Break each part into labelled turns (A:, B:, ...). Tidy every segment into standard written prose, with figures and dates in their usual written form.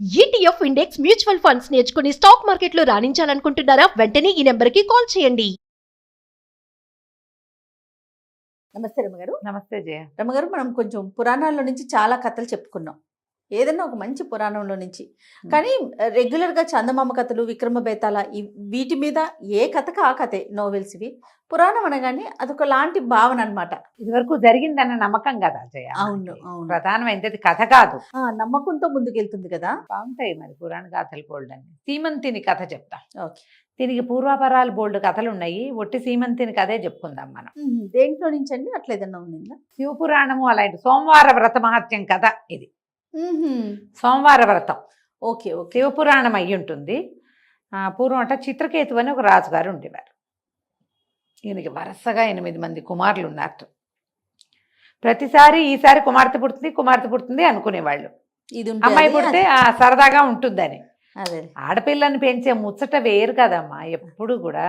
A: ETF index mutual funds నేర్చుకుని stock మార్కెట్లో రాణించాలనుకుంటున్నారా? వెంటనే ఈ నెంబర్కి కాల్ చేయండి.
B: నమస్తే రమగారు.
C: నమస్తే జయ.
B: రమగారు, మనం కొంచెం పురాణాల్లో నుంచి చాలా కథలు చెప్పుకున్నాం. ఏదైనా ఒక మంచి పురాణంలో నుంచి. కానీ రెగ్యులర్గా చందమామ కథలు, విక్రమ బేతాళ వీటి మీద ఏ కథకు ఆ కథే నోవెల్స్ ఇవి. పురాణం అనగానే అదొక లాంటి భావన అనమాట.
C: ఇది వరకు జరిగిందన్న నమ్మకం కదా జయ.
B: అవును, అవును.
C: ప్రధానమైనది కథ కాదు,
B: నమ్మకంతో ముందుకెళ్తుంది కదా.
C: బాగుంటాయి మరి పురాణ గాథలు బోల్డ్ అని. సీమంతిని కథ చెప్తా.
B: ఓకే.
C: దీనికి పూర్వాపరాలు బోల్డ్ కథలు ఉన్నాయి. ఒట్టి సీమంతిని కథే చెప్పుకుందాం మనం.
B: దేంట్లో నుంచి అండి? అట్లా ఏదన్నా ఉందా?
C: శివపురాణము అలాంటి సోమవార వ్రత మహత్యం కథ ఇది. సోమవార వ్రతం.
B: Okay okay.
C: శివపురాణం అయ్యి ఉంటుంది. పూర్వం అంట చిత్రకేతు అని ఒక రాజుగారు ఉండేవారు. ఈయనకి వరుసగా 8 మంది కుమారులు ఉన్నారు. ప్రతిసారి ఈసారి కుమార్తె పుడుతుంది అనుకునేవాళ్ళు.
B: ఇది
C: అమ్మాయి పుడితే సరదాగా ఉంటుందని.
B: అదే
C: ఆడపిల్లని పెంచే ముచ్చట వేరు కదమ్మా ఎప్పుడు కూడా.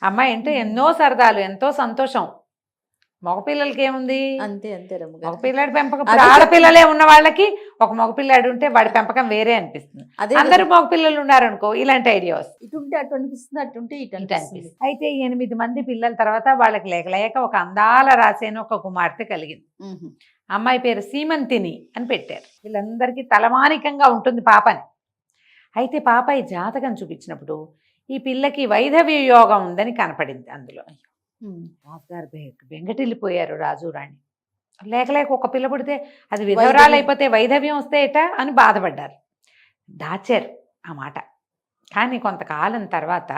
C: అమ్మాయి అంటే ఎన్నో సరదాలు, ఎంతో సంతోషం. మగపిల్లలకి ఏముంది?
B: అంతే అంతే.
C: మగపిల్లాడి పెంపకం ఆడపిల్లలే ఉన్న వాళ్ళకి ఒక మగపిల్లాడు ఉంటే వాడి పెంపకం వేరే అనిపిస్తుంది. అందరు మగపిల్లలు ఉన్నారనుకో ఇలాంటి ఐడియా వస్తుంది.
B: ఇటుంటే అటు అనిపిస్తుంది, అటుంటే ఇటు అనిపిస్తుంది.
C: అయితే 8 మంది పిల్లల తర్వాత వాళ్ళకి లేక ఒక అందాల రాసేన ఒక కుమార్తె కలిగింది. అమ్మాయి పేరు సీమంతిని అని పెట్టారు. వీళ్ళందరికీ తలమానికంగా ఉంటుంది పాపని. అయితే పాప ఈ జాతకం చూపించినప్పుడు ఈ పిల్లకి వైధవ్య యోగం ఉందని కనపడింది అందులో. రాజుగారు బెంగటిల్లిపోయారు రాజు రాణి. లేక ఒక పిల్ల పుడితే అది విధవరాలు అయిపోతే వైధవ్యం వస్తేట అని బాధపడ్డారు. దాచారు ఆ మాట. కానీ కొంతకాలం తర్వాత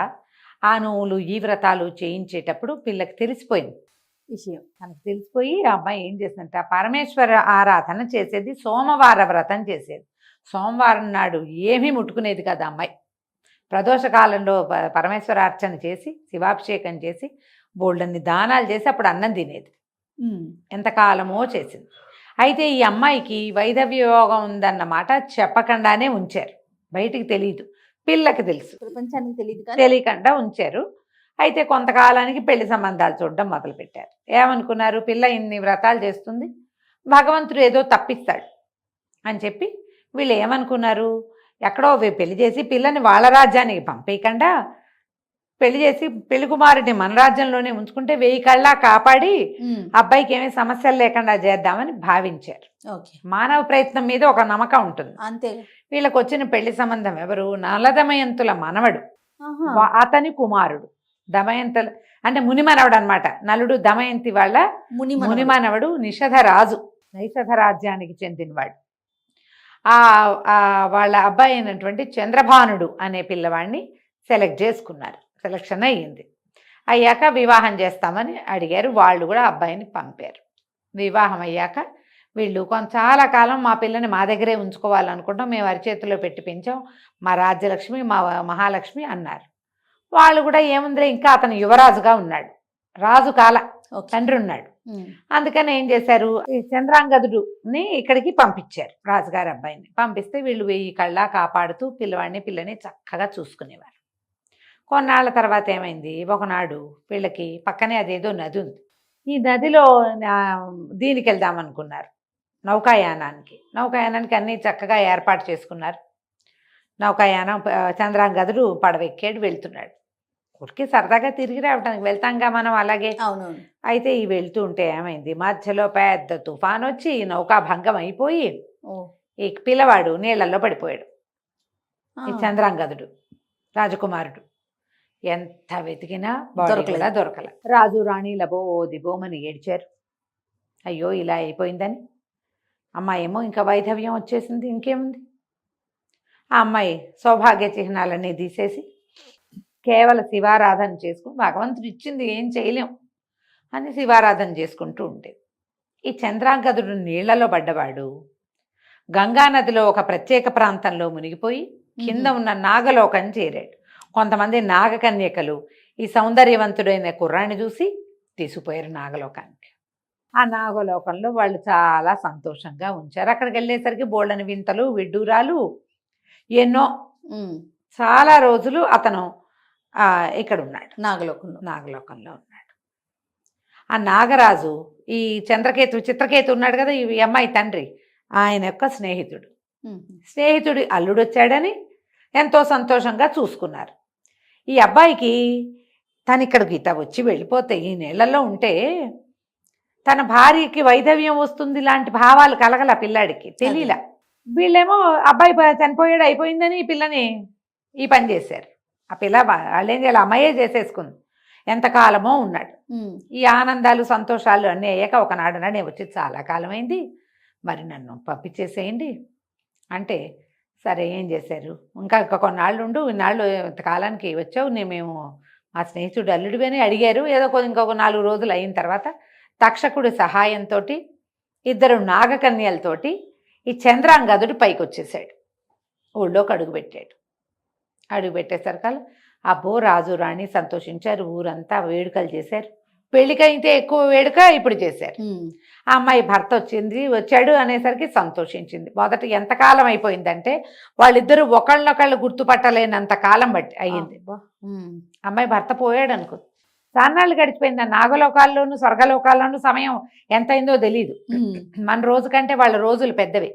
C: ఆ నోవులు ఈ వ్రతాలు చేయించేటప్పుడు పిల్లకి తెలిసిపోయింది విషయం. తనకు తెలిసిపోయి ఆ అమ్మాయి ఏం చేసిందంటే పరమేశ్వర ఆరాధన చేసేది, సోమవార వ్రతం చేసేది. సోమవారం నాడు ఏమీ ముట్టుకునేది కదా అమ్మాయి. ప్రదోష కాలంలో పరమేశ్వరార్చన చేసి శివాభిషేకం చేసి బోల్డన్ని దానాలు చేసి అప్పుడు అన్నం తినేది. ఎంతకాలమో చేసింది. అయితే ఈ అమ్మాయికి వైధవ్య యోగం ఉందన్నమాట చెప్పకుండానే ఉంచారు. బయటికి తెలియదు, పిల్లకి తెలుసు,
B: ప్రపంచానికి
C: తెలియకుండా ఉంచారు. అయితే కొంతకాలానికి పెళ్లి సంబంధాలు చూడడం మొదలుపెట్టారు. ఏమనుకున్నారు? పిల్ల ఇన్ని వ్రతాలు చేస్తుంది, భగవంతుడు ఏదో తప్పిస్తాడు అని చెప్పి వీళ్ళు ఏమనుకున్నారు? ఎక్కడో పెళ్లి చేసి పిల్లని వాళ్ళ రాజ్యానికి పంపేయకుండా పెళ్లి చేసి పెళ్లి కుమారుడిని మన రాజ్యంలోనే ఉంచుకుంటే 1000 కళ్ళా కాపాడి అబ్బాయికి ఏమీ సమస్యలు లేకుండా చేద్దామని భావించారు. మానవ ప్రయత్నం మీద ఒక నమ్మకం ఉంటుంది
B: అంతే.
C: వీళ్ళకి వచ్చిన పెళ్లి సంబంధం ఎవరు? నలదమయంతుల మనవడు, అతని కుమారుడు. దమయంతుల అంటే మునిమనవడు అనమాట. నలుడు దమయంతి వాళ్ళ మునిమనవడు నిషధరాజు, నైషధ రాజ్యానికి చెందినవాడు. వాళ్ళ అబ్బాయి అయినటువంటి చంద్రభానుడు అనే పిల్లవాడిని సెలక్షన్ అయ్యింది. అయ్యాక వివాహం చేస్తామని అడిగారు. వాళ్ళు కూడా అబ్బాయిని పంపారు. వివాహం అయ్యాక వీళ్ళు చాలా కాలం మా పిల్లని మా దగ్గరే ఉంచుకోవాలనుకుంటాం, మేము అరిచేతిలో పెట్టి పెంచాం, మా రాజ్యలక్ష్మి మా మహాలక్ష్మి అన్నారు. వాళ్ళు కూడా ఏముందిలే, ఇంకా అతను యువరాజుగా ఉన్నాడు, రాజు కాల తండ్రి ఉన్నాడు. అందుకని ఏం చేశారు? చంద్రాంగదుడిని ఇక్కడికి పంపించారు. రాజుగారి అబ్బాయిని పంపిస్తే వీళ్ళు 1000 కళ్ళా కాపాడుతూ పిల్లని చక్కగా చూసుకునేవారు. కొన్నాళ్ళ తర్వాత ఏమైంది? ఒకనాడు వీళ్ళకి పక్కనే అదేదో నది ఉంది. ఈ నదిలో దీనికి వెళ్దామనుకున్నారు, నౌకాయానానికి అన్నీ చక్కగా ఏర్పాటు చేసుకున్నారు. నౌకాయానం చంద్రాంగదుడు పడవెక్కాడు, వెళ్తున్నాడు. ఊరికి సరదాగా తిరిగి రావడానికి వెళ్తాంగా మనం అలాగే. అయితే ఈ వెళ్తూ ఉంటే ఏమైంది? మధ్యలో పెద్ద తుఫాన్ వచ్చి నౌకా భంగం అయిపోయి ఈ పిల్లవాడు నీళ్లలో పడిపోయాడు. ఈ చంద్రాంగదుడు రాజకుమారుడు ఎంత వెతికినా దొరకల. రాజు రాణి లబోదిబోమని ఏడ్చారు, అయ్యో ఇలా అయిపోయిందని. అమ్మాయి ఏమో ఇంకా వైధవ్యం వచ్చేసింది, ఇంకేముంది? ఆ అమ్మాయి సౌభాగ్య చిహ్నాలన్నీ తీసేసి కేవలం శివారాధన చేసుకుని, భగవంతుడు ఇచ్చింది ఏం చేయలేం అని శివారాధన చేసుకుంటూ ఉండేది. ఈ చంద్రాంగదుడు నీళ్లలో పడ్డవాడు గంగానదిలో ఒక ప్రత్యేక ప్రాంతంలో మునిగిపోయి కింద ఉన్న నాగలోకం చేరాడు. కొంతమంది నాగకన్యకలు ఈ సౌందర్యవంతుడైన కుర్రాన్ని చూసి తీసుకుపోయారు నాగలోకానికి. ఆ నాగలోకంలో వాళ్ళు చాలా సంతోషంగా ఉంచారు. అక్కడికి వెళ్ళేసరికి బోళ్ళని వింతలు విడ్డూరాలు ఎన్నో. చాలా రోజులు అతను ఇక్కడ ఉన్నాడు, నాగలోకంలో ఉన్నాడు. ఆ నాగరాజు ఈ చిత్రకేతు ఉన్నాడు కదా, ఈ అమ్మాయి తండ్రి, ఆయన యొక్క స్నేహితుడు. స్నేహితుడి అల్లుడు వచ్చాడని ఎంతో సంతోషంగా చూసుకున్నారు. ఈ అబ్బాయికి తను ఇక్కడికి వచ్చి వెళ్ళిపోతే ఈ నెలల్లో ఉంటే తన భార్యకి వైధవ్యం వస్తుంది లాంటి భావాలు కలగల పిల్లాడికి తెలియలా. వీళ్ళేమో అబ్బాయి చనిపోయాడు అయిపోయిందని ఈ పిల్లని ఈ పని చేశారు. ఆ పిల్ల వాళ్ళేం చేయాలి, అమ్మాయే చేసేసుకుంది. ఎంతకాలమో ఉన్నాడు. ఈ ఆనందాలు సంతోషాలు అన్నీ అయ్యాక ఒకనాడు నేను వచ్చి చాలా కాలమైంది, మరి నన్ను పంపించేసేయండి అంటే, సరే ఏం చేశారు, ఇంకా కొన్నాళ్ళు ఉండు, ఇన్నాళ్ళు ఇంతకాలానికి వచ్చావు, మేము మా స్నేహితుడు అల్లుడివి అని అడిగారు. ఏదో ఇంకొక 4 రోజులు అయిన తర్వాత తక్షకుడి సహాయంతో 2 నాగకన్యలతోటి ఈ చంద్రాంగదుడు పైకి వచ్చేసాడు. ఊళ్ళోకి అడుగుపెట్టాడు. అడుగుపెట్టేసరికల్ అబ్బో రాజు రాణి సంతోషించారు. ఊరంతా వేడుకలు చేశారు. పెళ్ళికైతే ఎక్కువ వేడుక ఇప్పుడు చేశారు. ఆ అమ్మాయి భర్త వచ్చాడు అనేసరికి సంతోషించింది. మొదట ఎంతకాలం అయిపోయిందంటే వాళ్ళిద్దరూ ఒకళ్ళనొకళ్ళు గుర్తుపట్టలేనంత కాలం బట్టి అయ్యింది. అమ్మాయి భర్త పోయాడు అనుకో, చాన్నాళ్ళు గడిచిపోయింది. నాగలోకాల్లోనూ స్వర్గలోకాల్లోనూ సమయం ఎంతైందో తెలీదు. మన రోజు కంటే వాళ్ళ రోజులు పెద్దవి.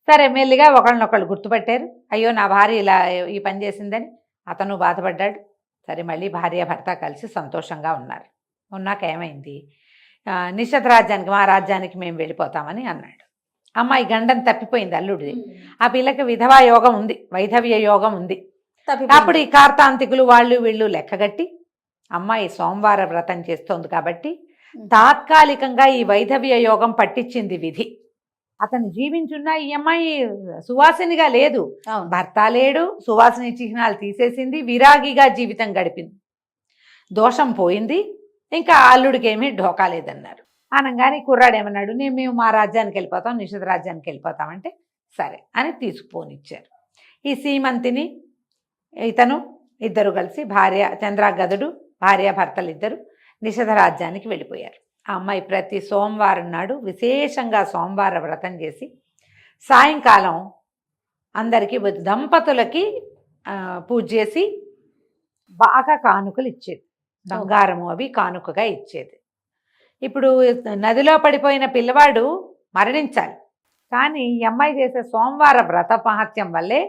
C: సరే మెల్లిగా ఒకళ్ళనొకళ్ళు గుర్తుపట్టారు. అయ్యో నా భార్య ఇలా ఈ పని చేసిందని అతను బాధపడ్డాడు. సరే మళ్ళీ భార్య భర్త కలిసి సంతోషంగా ఉన్నారు. ఉన్నాక ఏమైంది, నిషధ రాజ్యానికి మా రాజ్యానికి మేము వెళ్ళిపోతామని అన్నాడు. అమ్మాయి గండం తప్పిపోయింది అల్లుడిది. ఆ పిల్లకి విధవా యోగం ఉంది, వైధవ్య యోగం ఉంది. అప్పుడు ఈ కార్తాంతికులు వాళ్ళు వీళ్ళు లెక్కగట్టి అమ్మాయి సోమవార వ్రతం చేస్తోంది కాబట్టి తాత్కాలికంగా ఈ వైధవ్య యోగం పట్టించింది విధి. అతను జీవించున్నా ఈ అమ్మాయి సువాసినిగా లేదు, భర్త లేడు, సువాసిని చిహ్నాలు తీసేసింది, విరాగిగా జీవితం గడిపింది. దోషం పోయింది, ఇంకా అల్లుడికి ఏమీ ఢోకా లేదన్నారు. అనగానే కుర్రాడు ఏమన్నాడు, మేము మా రాజ్యానికి వెళ్ళిపోతాం, నిషధ రాజ్యానికి వెళ్ళిపోతామంటే సరే అని తీసుకుపోనిచ్చారు. ఈ సీమంతిని ఇతను ఇద్దరు కలిసి చంద్రాగదుడు భార్య భర్తలు ఇద్దరు నిషధ రాజ్యానికి వెళ్ళిపోయారు. ఆ అమ్మాయి ప్రతి సోమవారం నాడు విశేషంగా సోమవార వ్రతం చేసి సాయంకాలం అందరికీ దంపతులకి పూజ చేసి బాగా కానుకలు ఇచ్చేది, బంగారము అవి కానుకగా ఇచ్చేది. ఇప్పుడు నదిలో పడిపోయిన పిల్లవాడు మరణించాలి, కానీ ఈ అమ్మాయి చేసే సోమవార వ్రత మహత్యం వల్లే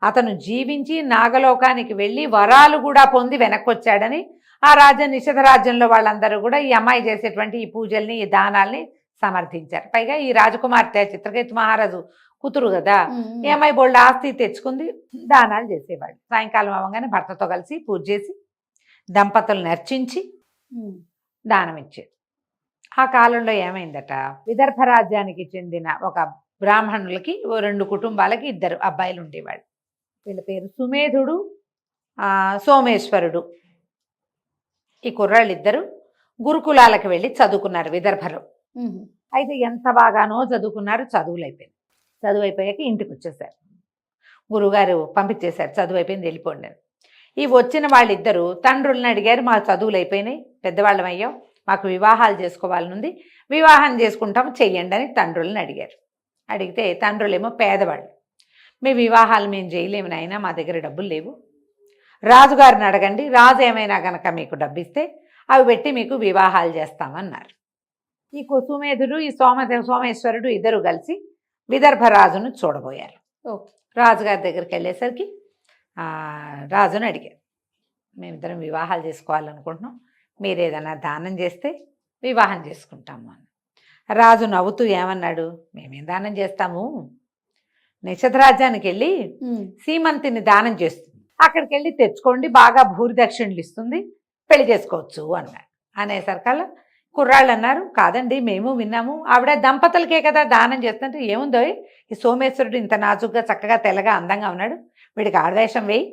C: అతను జీవించి నాగలోకానికి వెళ్ళి వరాలు కూడా పొంది వెనక్కి వచ్చాడని ఆ నిషధ రాజ్యంలో వాళ్ళందరూ కూడా ఈ అమ్మాయి చేసేటువంటి ఈ పూజల్ని ఈ దానాల్ని సమర్థించారు. పైగా ఈ రాజకుమార్తె చిత్రకేతు మహారాజు కూతురు కదా, ఈ అమ్మాయి బోల్డ్ ఆస్తి తెచ్చుకుంది, దానాలు చేసేవాళ్ళు. సాయంకాలం అవ్వగానే భర్తతో కలిసి పూజ చేసి దంపతులను అర్చించి దానం ఇచ్చేది. ఆ కాలంలో ఏమైందట, విదర్భ రాజ్యానికి చెందిన ఒక బ్రాహ్మణులకి 2 కుటుంబాలకి 2 అబ్బాయిలు ఉండేవాళ్ళు. వీళ్ళ పేరు సుమేధుడు, సోమేశ్వరుడు. ఈ కుర్రాళ్ళిద్దరూ గురుకులాలకు వెళ్ళి చదువుకున్నారు విదర్భలో. అయితే ఎంత బాగానో చదువుకున్నారు, చదువు అయిపోయాక ఇంటికి వచ్చేసారు. గురువుగారు పంపించేశారు, చదువు అయిపోయింది వెళ్ళిపోండి. ఈ వచ్చిన వాళ్ళిద్దరూ తండ్రులను అడిగారు, మా చదువులు అయిపోయినాయి, పెద్దవాళ్ళం అయ్యాం, మాకు వివాహాలు చేసుకోవాలనుంది, వివాహం చేసుకుంటాం చెయ్యండి అని తండ్రులను అడిగారు. అడిగితే తండ్రులేమో పేదవాళ్ళు, మీ వివాహాలు మేము చేయలేము నాయనా, మా దగ్గర డబ్బులు లేవు, రాజుగారిని అడగండి, రాజు ఏమైనా కనుక మీకు డబ్బిస్తే అవి పెట్టి మీకు వివాహాలు చేస్తామన్నారు. ఈ కుసుమేధుడు ఈ సోమేశ్వరుడు ఇద్దరు కలిసి విదర్భ రాజును చూడబోయారు. రాజుగారి దగ్గరికి వెళ్ళేసరికి రాజును అడిగారు, మేమిద్దరం వివాహాలు చేసుకోవాలనుకుంటున్నాం, మీరు ఏదైనా దానం చేస్తే వివాహం చేసుకుంటాము అని. రాజు నవ్వుతూ ఏమన్నాడు, మేమేం దానం చేస్తాము, నిషధ రాజ్యానికి వెళ్ళి సీమంతిని దానం చేస్తుంది, అక్కడికి వెళ్ళి తెచ్చుకోండి, బాగా భూరి దక్షిణలు ఇస్తుంది, పెళ్లి చేసుకోవచ్చు అన్నాడు. అనేసరికల్లా కుర్రాళ్ళు అన్నారు, కాదండి మేము విన్నాము, ఆవిడ దంపతులకే కదా దానం చేస్తుంటే, ఏముందో ఈ సోమేశ్వరుడు ఇంత నాజుగ్గా చక్కగా తెల్లగా అందంగా ఉన్నాడు, వీడికి ఆడవేషం వేయి,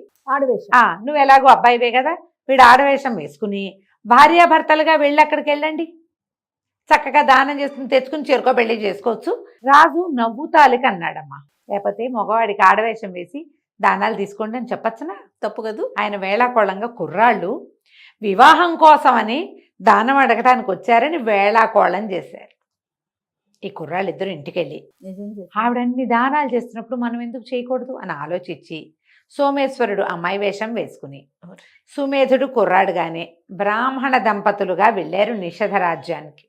C: నువ్వు ఎలాగో అబ్బాయివే కదా, వీడు ఆడవేషం వేసుకుని భార్యాభర్తలుగా వెళ్ళి అక్కడికి వెళ్ళండి, చక్కగా దానం చేసుకుని తెచ్చుకుని చేరుకో పెళ్లి చేసుకోవచ్చు. రాజు నవ్వుతాలికి అన్నాడమ్మా, లేకపోతే మగవాడికి ఆడవేషం వేసి దానాలు తీసుకోండి అని చెప్పచ్చునా, తప్పు కదూ. ఆయన వేళాకోళంగా కుర్రాళ్ళు వివాహం కోసమని దానం అడగటానికి వచ్చారని వేళాకోళం చేశారు. ఈ కుర్రాళ్ళు ఇద్దరు ఇంటికి వెళ్ళి ఆవిడన్ని దానాలు చేస్తున్నప్పుడు మనం ఎందుకు చేయకూడదు అని ఆలోచించి సోమేశ్వరుడు అమ్మాయి వేషం వేసుకుని సుమేధుడు కుర్రాడుగానే బ్రాహ్మణ దంపతులుగా వెళ్ళారు నిషధ రాజ్యానికి.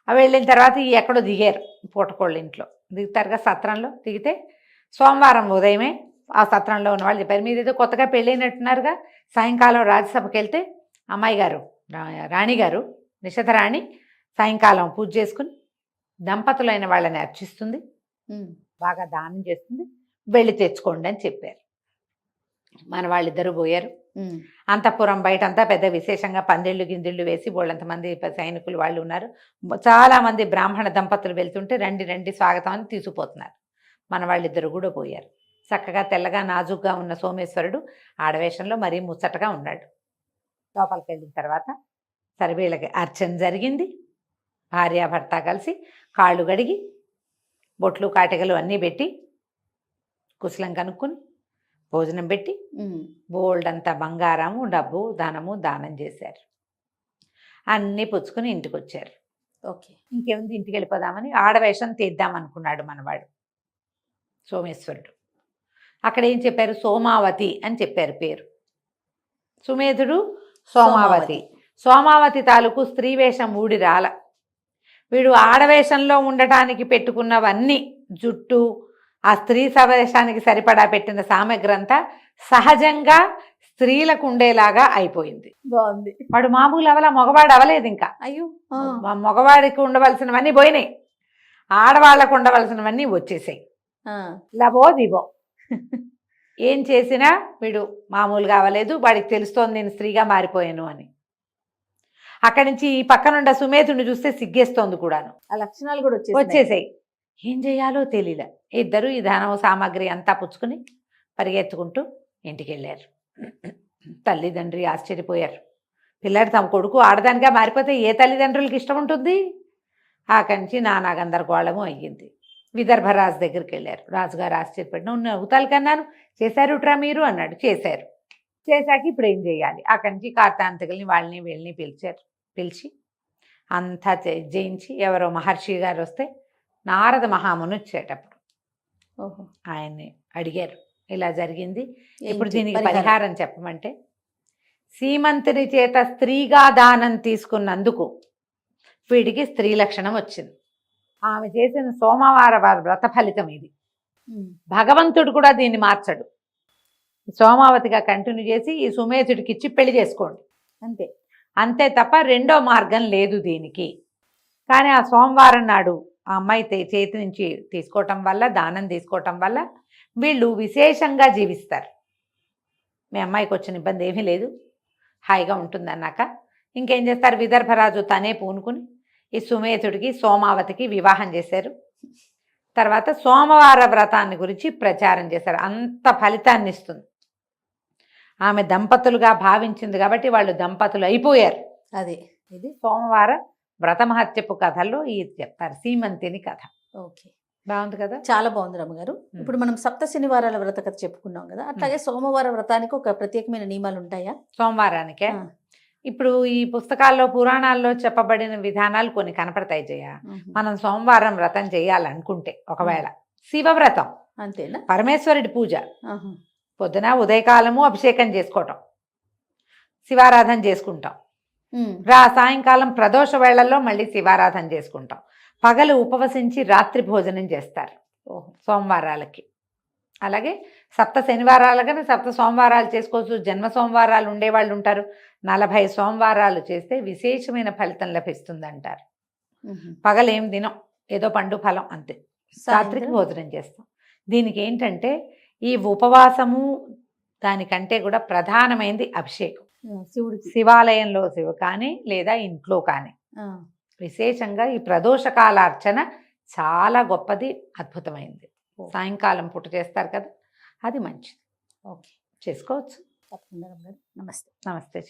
C: వెళ్ళిన తర్వాత ఎక్కడో దిగారు పూటకోళ్ళ ఇంట్లో. దిగుతారుగా సత్రంలో. దిగితే సోమవారం ఉదయమే ఆ సత్రంలో ఉన్న వాళ్ళు చెప్పారు, మీరు ఏదో కొత్తగా పెళ్ళైనట్టున్నారుగా, సాయంకాలం రాజ్యసభకి వెళ్తే అమ్మాయి గారు రాణి గారు నిషధరాణి సాయంకాలం పూజ చేసుకుని దంపతులైన వాళ్ళని అర్చిస్తుంది, బాగా దానం చేస్తుంది, వెళ్ళి తెచ్చుకోండి అని చెప్పారు. మన వాళ్ళిద్దరూ పోయారు. అంతఃపురం బయట అంతా పెద్ద విశేషంగా పందిళ్ళు గిందిళ్ళు వేసి బోళ్ళంతమంది సైనికులు వాళ్ళు ఉన్నారు. చాలా మంది బ్రాహ్మణ దంపతులు వెళ్తుంటే రండి రండి స్వాగతం అని తీసుకుపోతున్నారు. మన వాళ్ళిద్దరు కూడా పోయారు. చక్కగా తెల్లగా నాజుగ్గా ఉన్న సోమేశ్వరుడు ఆడవేషంలో మరీ ముచ్చటగా ఉన్నాడు. లోపలికి వెళ్ళిన తర్వాత సరే వీళ్ళకి అర్చన జరిగింది. భార్యాభర్త కలిసి కాళ్ళు గడిగి బొట్లు కాటికలు అన్నీ పెట్టి కుశలం కనుక్కుని భోజనం పెట్టి బోల్డ్ అంతా బంగారము డబ్బు ధనము దానం చేశారు. అన్నీ పుచ్చుకుని ఇంటికి వచ్చారు.
B: ఓకే,
C: ఇంకేముంది ఇంటికి వెళ్ళిపోదామని ఆడవేషం తీద్దామనుకున్నాడు మనవాడు సోమేశ్వరుడు. అక్కడ ఏం చెప్పారు, సోమావతి అని చెప్పారు పేరు. సుమేధుడు సోమావతి. సోమావతి తాలూకు స్త్రీ వేషం ఊడి రాల. వీడు ఆడవేషంలో ఉండటానికి పెట్టుకున్నవన్నీ జుట్టు ఆ స్త్రీ సవేషానికి సరిపడా పెట్టిన సామగ్రి అంతా సహజంగా స్త్రీలకు ఉండేలాగా అయిపోయింది.
B: బాగుంది.
C: వాడు మామూలు అవల మగవాడు అవలేదు ఇంకా.
B: అయ్యో,
C: మగవాడికి ఉండవలసినవన్నీ పోయినాయి, ఆడవాళ్ళకు ఉండవలసినవన్నీ వచ్చేసాయి. లబో దిబో ఏం చేసినా వీడు మామూలుగా అవ్వలేదు. వాడికి తెలుస్తోంది నేను స్త్రీగా మారిపోయాను అని. అక్కడి నుంచి ఈ పక్కనుండ సుమేధుని చూస్తే సిగ్గేస్తోంది కూడాను.
B: ఆ లక్షణాలు కూడా
C: వచ్చేసాయి. ఏం చేయాలో తెలియలే. ఇద్దరు ఈ ధనం సామాగ్రి అంతా పుచ్చుకుని పరిగెత్తుకుంటూ ఇంటికి వెళ్ళారు. తల్లిదండ్రి ఆశ్చర్యపోయారు. పిల్లాడు తమ కొడుకు ఆడదానిగా మారిపోతే ఏ తల్లిదండ్రులకి ఇష్టం ఉంటుంది? అక్కడి నుంచి నానా గందరగోళము అయ్యింది. విదర్భరాజు దగ్గరికి వెళ్ళారు. రాజుగారు ఆశ్చర్యపడిన నవ్వుతాలు కన్నాను, చేశారుట్రా మీరు అన్నాడు. చేశారు. చేశాక ఇప్పుడు ఏం చేయాలి? అక్కడి నుంచి కార్తాంతికుల్ని వాళ్ళని వీళ్ళని పిలిచి అంతా జయించి ఎవరో మహర్షి గారు వస్తే నారద మహాముని వచ్చేటప్పుడు ఆయన్ని అడిగారు, ఇలా జరిగింది, ఇప్పుడు దీనికి పరిహారం చెప్పమంటే, సీమంతుని చేత స్త్రీగా దానం తీసుకున్నందుకు వీడికి స్త్రీ లక్షణం వచ్చింది. ఆమె చేసిన సోమవార వ్రత ఫలితం ఇది. భగవంతుడు కూడా దీన్ని మార్చడు. సోమావతిగా కంటిన్యూ చేసి ఈ సుమేధుడికి ఇచ్చి పెళ్లి చేసుకోండి అంతే. అంతే తప్ప రెండో మార్గం లేదు దీనికి. కానీ ఆ సోమవారం నాడు ఆ అమ్మాయి చేతి నుంచి తీసుకోవటం వల్ల, దానం తీసుకోవటం వల్ల వీళ్ళు విశేషంగా జీవిస్తారు. మీ అమ్మాయికి వచ్చిన ఇబ్బంది ఏమీ లేదు, హాయిగా ఉంటుందన్నాక ఇంకేం చేస్తారు, విదర్భరాజు తనే పూనుకుని ఈ సుమేధుడికి సోమావతికి వివాహం చేశారు. తర్వాత సోమవార వ్రతాన్ని గురించి ప్రచారం చేశారు. అంత ఫలితాన్ని ఇస్తుంది. ఆమె దంపతులుగా భావించింది కాబట్టి వాళ్ళు దంపతులు అయిపోయారు.
B: అదే
C: ఇది సోమవార వ్రత మహత్యపు కథల్లో ఇది చెప్తారు, సీమంతిని కథ.
B: ఓకే,
C: బాగుంది కదా?
B: చాలా బాగుంది రమ్మగారు. ఇప్పుడు మనం సప్త శనివారాల వ్రత కథ చెప్పుకున్నాం కదా, అట్లాగే సోమవార వ్రతానికి ఒక ప్రత్యేకమైన నియమాలు ఉంటాయా?
C: సోమవారానికే ఇప్పుడు ఈ పుస్తకాల్లో పురాణాల్లో చెప్పబడిన విధానాలు కొన్ని కనపడతాయి జయ. మనం సోమవారం వ్రతం చేయాలనుకుంటే ఒకవేళ శివవ్రతం
B: అంతేనా,
C: పరమేశ్వరుడి పూజ, పొద్దున ఉదయకాలము అభిషేకం చేసుకోవటం, శివారాధన చేసుకుంటాం, సాయంకాలం ప్రదోష వేళల్లో మళ్ళీ శివారాధన చేసుకుంటాం, పగలు ఉపవసించి రాత్రి భోజనం చేస్తారు సోమవారాలకి. అలాగే సప్త శనివారాలుగానే సప్త సోమవారాలు చేసుకోవచ్చు. జన్మ సోమవారాలు ఉండేవాళ్ళు ఉంటారు. 40 సోమవారాలు చేస్తే విశేషమైన ఫలితం లభిస్తుంది అంటారు. పగలేం తినం, ఏదో పండు ఫలం అంతే, రాత్రికి భోజనం చేస్తాం. దీనికి ఏంటంటే ఈ ఉపవాసము దానికంటే కూడా ప్రధానమైనది అభిషేకం.
B: శివుడికి
C: శివాలయంలో శివ కానీ లేదా ఇంట్లో కానీ విశేషంగా ఈ ప్రదోషకాల అర్చన చాలా గొప్పది, అద్భుతమైంది. సాయంకాలం పూట చేస్తారు కదా, అది మంచిది.
B: ఓకే,
C: చేసుకోవచ్చు.
B: తప్పకుండా. నమస్తే.
C: నమస్తే.